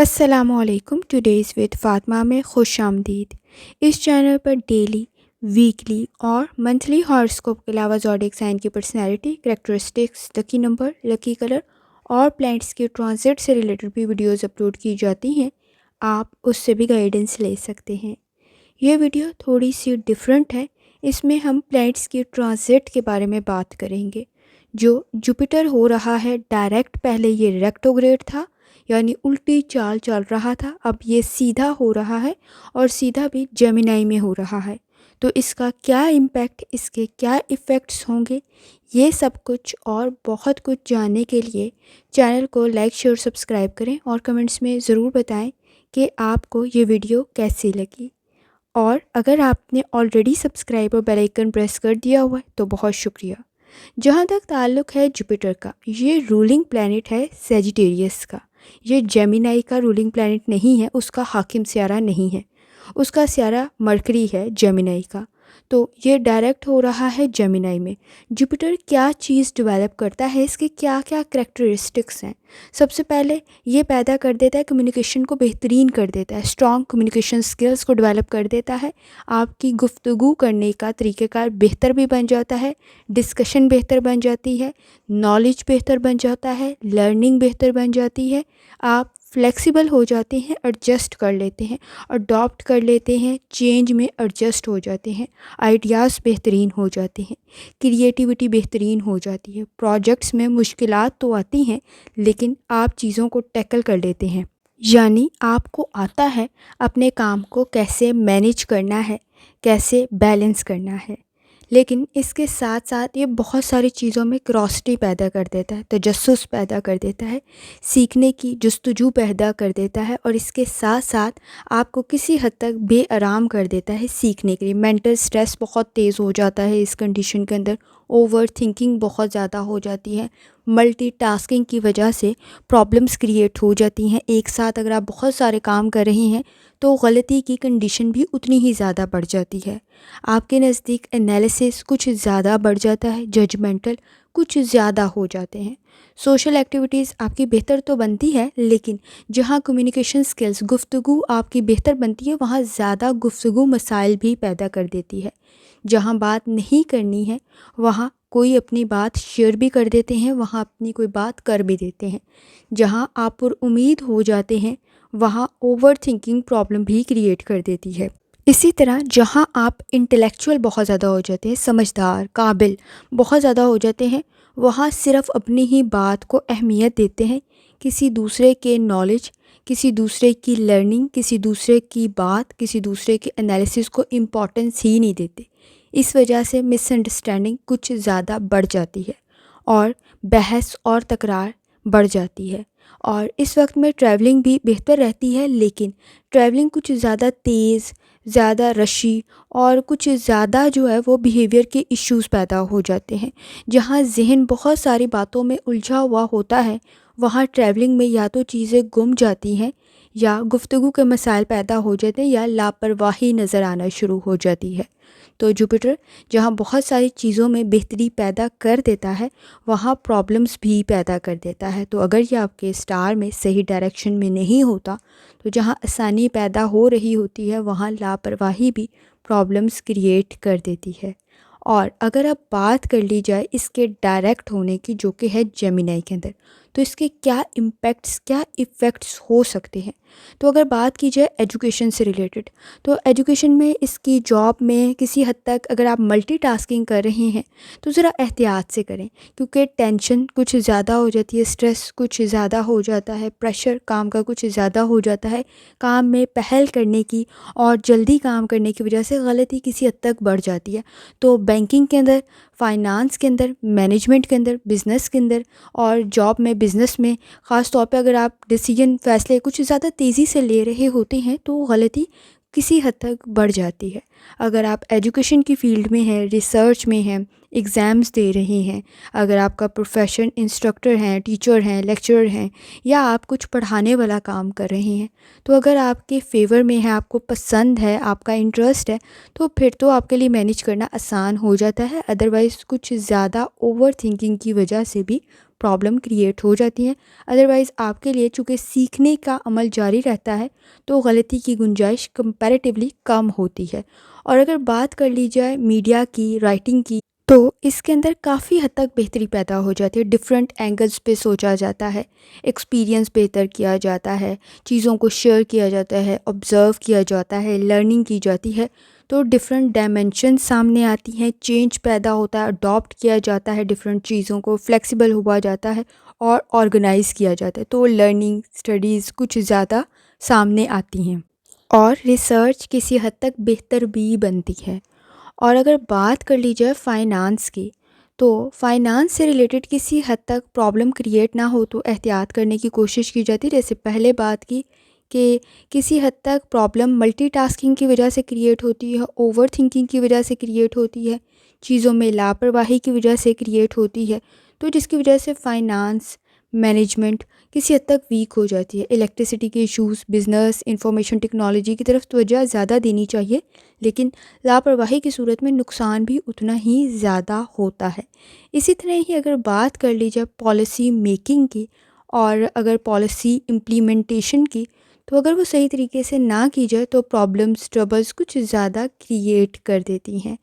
السلام علیکم. Today's with Fatima میں خوش آمدید. اس چینل پر ڈیلی، ویکلی اور منتھلی ہاراسکوپ کے علاوہ زوڈیک سائن کی پرسنالٹی، کریکٹرسٹکس، لکی نمبر، لکی کلر اور پلانٹس کے ٹرانزٹ سے ریلیٹڈ بھی ویڈیوز اپلوڈ کی جاتی ہیں. آپ اس سے بھی گائیڈنس لے سکتے ہیں. یہ ویڈیو تھوڑی سی ڈیفرنٹ ہے. اس میں ہم پلانٹس کے ٹرانزٹ کے بارے میں بات کریں گے. جو جوپیٹر ہو رہا ہے ڈائریکٹ، پہلے یہ ریکٹوگریڈ تھا، یعنی الٹی چال چل رہا تھا. اب یہ سیدھا ہو رہا ہے اور سیدھا بھی جیمینائی میں ہو رہا ہے. تو اس کا کیا امپیکٹ، اس کے کیا ایفیکٹس ہوں گے، یہ سب کچھ اور بہت کچھ جاننے کے لیے چینل کو لائک، شیئر، سبسکرائب کریں اور کمنٹس میں ضرور بتائیں کہ آپ کو یہ ویڈیو کیسی لگی. اور اگر آپ نے آلریڈی سبسکرائب اور بیل آئیکن پریس کر دیا ہوا ہے تو بہت شکریہ. جہاں تک تعلق ہے جوپیٹر کا، یہ رولنگ پلینٹ ہے سیجیٹیریس کا. یہ جیمینائی کا رولنگ پلینٹ نہیں ہے، اس کا حاکم سیارہ نہیں ہے. اس کا سیارہ مرکری ہے جیمینائی کا. تو یہ ڈائریکٹ ہو رہا ہے جیمینائی میں. جوپیٹر کیا چیز ڈیولپ کرتا ہے، اس کے کیا کیا کریکٹرسٹکس ہیں. سب سے پہلے یہ پیدا کر دیتا ہے کمیونیکیشن کو بہترین کر دیتا ہے. اسٹرانگ کمیونیکیشن سکلز کو ڈیولپ کر دیتا ہے. آپ کی گفتگو کرنے کا طریقہ کار بہتر بھی بن جاتا ہے، ڈسکشن بہتر بن جاتی ہے، نالج بہتر بن جاتا ہے، لرننگ بہتر بن جاتی ہے. آپ فلیکسیبل ہو جاتے ہیں، ایڈجسٹ کر لیتے ہیں، اڈاپٹ کر لیتے ہیں، چینج میں ایڈجسٹ ہو جاتے ہیں، آئیڈیاز بہترین ہو جاتے ہیں، کریٹیوٹی بہترین ہو جاتی ہے. پروجیکٹس میں مشکلات تو آتی ہیں لیکن آپ چیزوں کو ٹیکل کر لیتے ہیں. یعنی آپ کو آتا ہے اپنے کام کو کیسے مینیج کرنا ہے، کیسے بیلنس کرنا ہے. لیکن اس کے ساتھ ساتھ یہ بہت ساری چیزوں میں کیوریوسٹی پیدا کر دیتا ہے، تجسس پیدا کر دیتا ہے، سیکھنے کی جستجو پیدا کر دیتا ہے. اور اس کے ساتھ ساتھ آپ کو کسی حد تک بے آرام کر دیتا ہے سیکھنے کے لیے. مینٹل سٹریس بہت تیز ہو جاتا ہے اس کنڈیشن کے اندر. اوور تھنکنگ بہت زیادہ ہو جاتی ہے. ملٹی ٹاسکنگ کی وجہ سے پرابلمس کریٹ ہو جاتی ہیں. ایک ساتھ اگر آپ بہت سارے کام کر رہے ہیں تو غلطی کی کنڈیشن بھی اتنی ہی زیادہ بڑھ جاتی ہے. آپ کے نزدیک انالیسس کچھ زیادہ بڑھ جاتا ہے، ججمنٹل کچھ زیادہ ہو جاتے ہیں. سوشل ایکٹیویٹیز آپ کی بہتر تو بنتی ہے لیکن جہاں کمیونیکیشن سکلز، گفتگو آپ کی بہتر بنتی ہے، وہاں زیادہ گفتگو مسائل بھی پیدا کر دیتی ہے. جہاں بات نہیں کرنی ہے وہاں کوئی اپنی بات شیئر بھی کر دیتے ہیں، وہاں اپنی کوئی بات کر بھی دیتے ہیں. جہاں آپ پر امید ہو جاتے ہیں وہاں اوور تھنکنگ پرابلم بھی کریٹ کر دیتی ہے. اسی طرح جہاں آپ انٹلیکچوئل بہت زیادہ ہو جاتے ہیں، سمجھدار، قابل بہت زیادہ ہو جاتے ہیں، وہاں صرف اپنی ہی بات کو اہمیت دیتے ہیں. کسی دوسرے کے نالج، کسی دوسرے کی لرننگ، کسی دوسرے کی بات، کسی دوسرے کے انالیسس کو امپورٹنس ہی نہیں دیتے. اس وجہ سے مس انڈرسٹینڈنگ کچھ زیادہ بڑھ جاتی ہے اور بحث اور تکرار بڑھ جاتی ہے. اور اس وقت میں ٹریولنگ بھی بہتر رہتی ہے لیکن ٹریولنگ کچھ زیادہ تیز، زیادہ رشی اور کچھ زیادہ جو ہے وہ بیہیویئر کے ایشوز پیدا ہو جاتے ہیں. جہاں ذہن بہت ساری باتوں میں الجھا ہوا ہوتا ہے وہاں ٹریولنگ میں یا تو چیزیں گم جاتی ہیں یا گفتگو کے مسائل پیدا ہو جاتے ہیں یا لاپرواہی نظر آنا شروع ہو جاتی ہے. تو جوپیٹر جہاں بہت ساری چیزوں میں بہتری پیدا کر دیتا ہے وہاں پرابلمس بھی پیدا کر دیتا ہے. تو اگر یہ آپ کے اسٹار میں صحیح ڈائریکشن میں نہیں ہوتا تو جہاں آسانی پیدا ہو رہی ہوتی ہے وہاں لاپرواہی بھی پرابلمس کریٹ کر دیتی ہے. اور اگر اب بات کر لی جائے اس کے ڈائریکٹ ہونے کی جو کہ ہے جیمینائی کے اندر، تو اس کے کیا امپیکٹس، کیا ایفیکٹس ہو سکتے ہیں. تو اگر بات کی جائے ایجوکیشن سے ریلیٹڈ تو ایجوکیشن میں، اس کی جاب میں کسی حد تک اگر آپ ملٹی ٹاسکنگ کر رہے ہیں تو ذرا احتیاط سے کریں کیونکہ ٹینشن کچھ زیادہ ہو جاتی ہے، اسٹریس کچھ زیادہ ہو جاتا ہے، پریشر کام کا کچھ زیادہ ہو جاتا ہے. کام میں پہل کرنے کی اور جلدی کام کرنے کی وجہ سے غلطی کسی حد تک بڑھ جاتی ہے. تو بینکنگ کے اندر، فائنانس کے اندر، مینجمنٹ کے اندر، بزنس کے اندر اور جاب میں، بزنس میں خاص طور پہ اگر آپ ڈیسیجن، فیصلے کچھ زیادہ تیزی سے لے رہے ہوتے ہیں تو غلطی کسی حد تک بڑھ جاتی ہے. اگر آپ ایجوکیشن کی فیلڈ میں ہیں، ریسرچ میں ہیں، ایگزامز دے رہے ہیں، اگر آپ کا پروفیشن انسٹرکٹر ہیں، ٹیچر ہیں، لیکچرر ہیں یا آپ کچھ پڑھانے والا کام کر رہے ہیں، تو اگر آپ کے فیور میں ہے، آپ کو پسند ہے، آپ کا انٹرسٹ ہے تو پھر تو آپ کے لیے مینیج کرنا آسان ہو جاتا ہے. ادروائز کچھ زیادہ اوور تھنکنگ کی وجہ سے بھی پرابلم کریٹ ہو جاتی ہیں. ادروائز آپ کے لیے چونکہ سیکھنے کا عمل جاری رہتا ہے تو غلطی کی گنجائش کمپیریٹیولی کم ہوتی ہے. اور اگر بات کر لی جائے میڈیا کی، رائٹنگ کی، تو اس کے اندر کافی حد تک بہتری پیدا ہو جاتی ہے. ڈفرینٹ اینگلز پہ سوچا جاتا ہے، ایکسپیرینس بہتر کیا جاتا ہے، چیزوں کو شیئر کیا جاتا ہے، آبزرو کیا جاتا ہے، لرننگ کی جاتی ہے. تو ڈفرینٹ ڈائمینشن سامنے آتی ہیں، چینج پیدا ہوتا ہے، اڈاپٹ کیا جاتا ہے، ڈفرینٹ چیزوں کو فلیکسیبل ہوا جاتا ہے اور آرگنائز کیا جاتا ہے. تو لرننگ اسٹڈیز کچھ زیادہ سامنے آتی ہیں اور ریسرچ کسی حد تک بہتر بھی بنتی ہے. اور اگر بات کر لی جائے فائنانس کی، تو فائنانس سے ریلیٹڈ کسی حد تک پرابلم کریٹ نہ ہو تو احتیاط کرنے کی کوشش کی جاتی ہے. جیسے پہلے بات کی کہ کسی حد تک پرابلم ملٹی ٹاسکنگ کی وجہ سے کریٹ ہوتی ہے، اوور تھنکنگ کی وجہ سے کریٹ ہوتی ہے، چیزوں میں لاپرواہی کی وجہ سے کریٹ ہوتی ہے، تو جس کی وجہ سے فائنانس مینجمنٹ کسی حد تک ویک ہو جاتی ہے. الیکٹریسٹی کے ایشوز، بزنس، انفارمیشن ٹیکنالوجی کی طرف توجہ زیادہ دینی چاہیے، لیکن لاپرواہی کی صورت میں نقصان بھی اتنا ہی زیادہ ہوتا ہے. اسی طرح ہی اگر بات کر لی جائے پالیسی میکنگ کی اور اگر پالیسی امپلیمنٹیشن کی، تو اگر وہ صحیح طریقے سے نہ کی جائے تو پرابلمس، ٹربلس کچھ زیادہ کریٹ کر دیتی ہیں.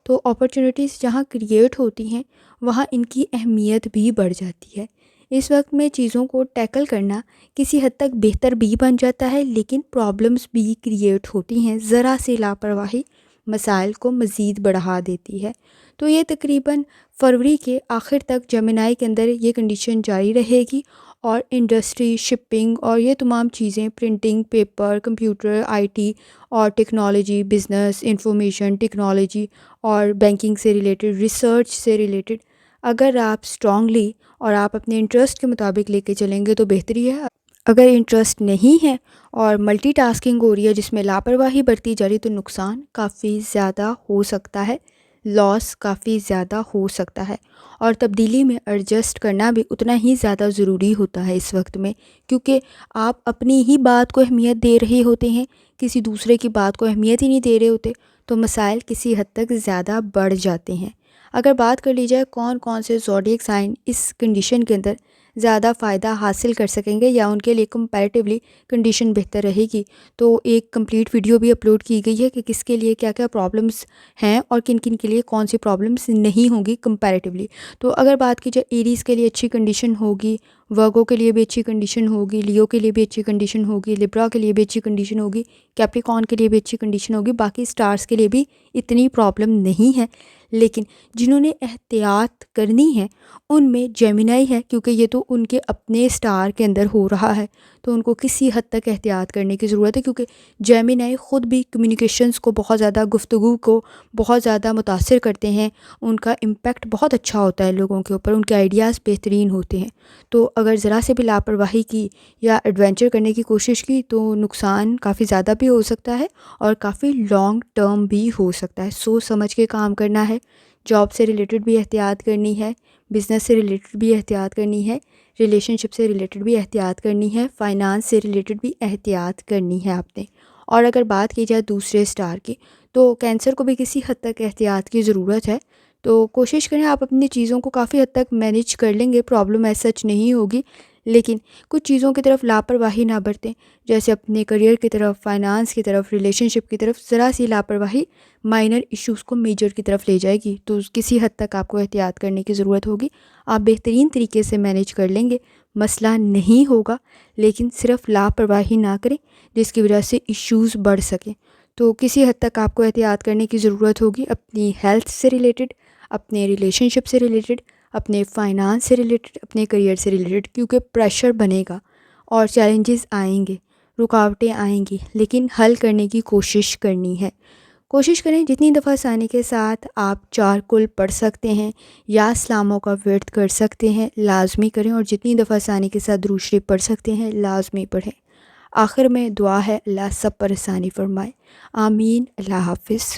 تو اپرچونیٹیز جہاں کریٹ ہوتی ہیں وہاں ان کی اہمیت بھی بڑھ جاتی ہے. اس وقت میں چیزوں کو ٹیکل کرنا کسی حد تک بہتر بھی بن جاتا ہے، لیکن پرابلمس بھی کریٹ ہوتی ہیں. ذرا سی لاپرواہی مسائل کو مزید بڑھا دیتی ہے. تو یہ تقریباً فروری کے آخر تک جیمنائی کے اندر یہ کنڈیشن جاری رہے گی، اور انڈسٹری، شپنگ اور یہ تمام چیزیں، printing, paper, computer, I T اور ٹیکنالوجی، بزنس، انفارمیشن ٹیکنالوجی اور بینکنگ سے ریلیٹڈ، ریسرچ سے ریلیٹڈ، اگر آپ اسٹرانگلی اور آپ اپنے انٹرسٹ کے مطابق لے کے چلیں گے تو بہتری ہے. اگر انٹرسٹ نہیں ہے اور ملٹی ٹاسکنگ ہو رہی ہے جس میں لاپرواہی برتی جا رہی تو نقصان کافی زیادہ ہو سکتا ہے، لاس کافی زیادہ ہو سکتا ہے. اور تبدیلی میں ایڈجسٹ کرنا بھی اتنا ہی زیادہ ضروری ہوتا ہے اس وقت میں، کیونکہ آپ اپنی ہی بات کو اہمیت دے رہے ہوتے ہیں، کسی دوسرے کی بات کو اہمیت ہی نہیں دے رہے ہوتے، تو مسائل کسی حد تک زیادہ بڑھ جاتے ہیں. اگر بات کر لی جائے کون کون سے زوڈیک سائن اس کنڈیشن کے اندر زیادہ فائدہ حاصل کر سکیں گے یا ان کے لیے کمپیریٹیولی کنڈیشن بہتر رہے گی، تو ایک کمپلیٹ ویڈیو بھی اپلوڈ کی گئی ہے کہ کس کے لیے کیا کیا پرابلمس ہیں اور کن کن کے لیے کون سی پرابلمس نہیں ہوں گی کمپیریٹیولی. تو اگر بات کی جائے ایریز کے لیے اچھی کنڈیشن ہوگی، ورگو کے لیے بھی اچھی کنڈیشن ہوگی، لیو کے لیے بھی اچھی کنڈیشن ہوگی، لبرا کے لیے بھی اچھی کنڈیشن ہوگی، کیپریکون کے لیے بھی اچھی کنڈیشن ہوگی. باقی سٹارز کے لیے بھی اتنی پرابلم نہیں ہے، لیکن جنہوں نے احتیاط کرنی ہے ان میں جیمنائی ہے، کیونکہ یہ تو ان کے اپنے سٹار کے اندر ہو رہا ہے تو ان کو کسی حد تک احتیاط کرنے کی ضرورت ہے. کیونکہ جیمنائی خود بھی کمیونیکیشنز کو بہت زیادہ، گفتگو کو بہت زیادہ متاثر کرتے ہیں، ان کا امپیکٹ بہت اچھا ہوتا ہے لوگوں کے اوپر، ان کے آئیڈیاز بہترین ہوتے ہیں. تو اگر ذرا سے بھی لاپرواہی کی یا ایڈونچر کرنے کی کوشش کی تو نقصان کافی زیادہ بھی ہو سکتا ہے اور کافی لانگ ٹرم بھی ہو سکتا ہے. سوچ سمجھ کے کام کرنا ہے. جاب سے ریلیٹڈ بھی احتیاط کرنی ہے، بزنس سے ریلیٹڈ بھی احتیاط کرنی ہے، ریلیشن شپ سے ریلیٹڈ بھی احتیاط کرنی ہے، فائنانس سے ریلیٹڈ بھی احتیاط کرنی ہے آپ نے. اور اگر بات کی جائے دوسرے سٹار کی تو کینسر کو بھی کسی حد تک احتیاط کی ضرورت ہے. تو کوشش کریں آپ اپنی چیزوں کو کافی حد تک مینیج کر لیں گے، پرابلم ایز سچ نہیں ہوگی، لیکن کچھ چیزوں کی طرف لاپرواہی نہ برتیں، جیسے اپنے کریئر کی طرف، فائنانس کی طرف، ریلیشن شپ کی طرف. ذرا سی لاپرواہی مائنر ایشوز کو میجر کی طرف لے جائے گی، تو کسی حد تک آپ کو احتیاط کرنے کی ضرورت ہوگی. آپ بہترین طریقے سے مینیج کر لیں گے، مسئلہ نہیں ہوگا، لیکن صرف لاپرواہی نہ کریں جس کی وجہ سے ایشوز بڑھ سکیں. تو کسی حد تک آپ کو احتیاط کرنے کی ضرورت ہوگی اپنی ہیلتھ سے ریلیٹڈ، اپنے ریلیشن شپ سے ریلیٹڈ، اپنے فائنانس سے ریلیٹڈ، اپنے کریئر سے ریلیٹڈ. کیونکہ پریشر بنے گا اور چیلنجز آئیں گے، رکاوٹیں آئیں گی، لیکن حل کرنے کی کوشش کرنی ہے. کوشش کریں جتنی دفعہ ثانی کے ساتھ آپ 4 کل پڑھ سکتے ہیں یا اسلاموں کا ورد کر سکتے ہیں لازمی کریں، اور جتنی دفعہ ثانی کے ساتھ درود شریف پڑھ سکتے ہیں لازمی پڑھیں. آخر میں دعا ہے اللہ سب پر آسانی فرمائے، آمین. اللہ حافظ.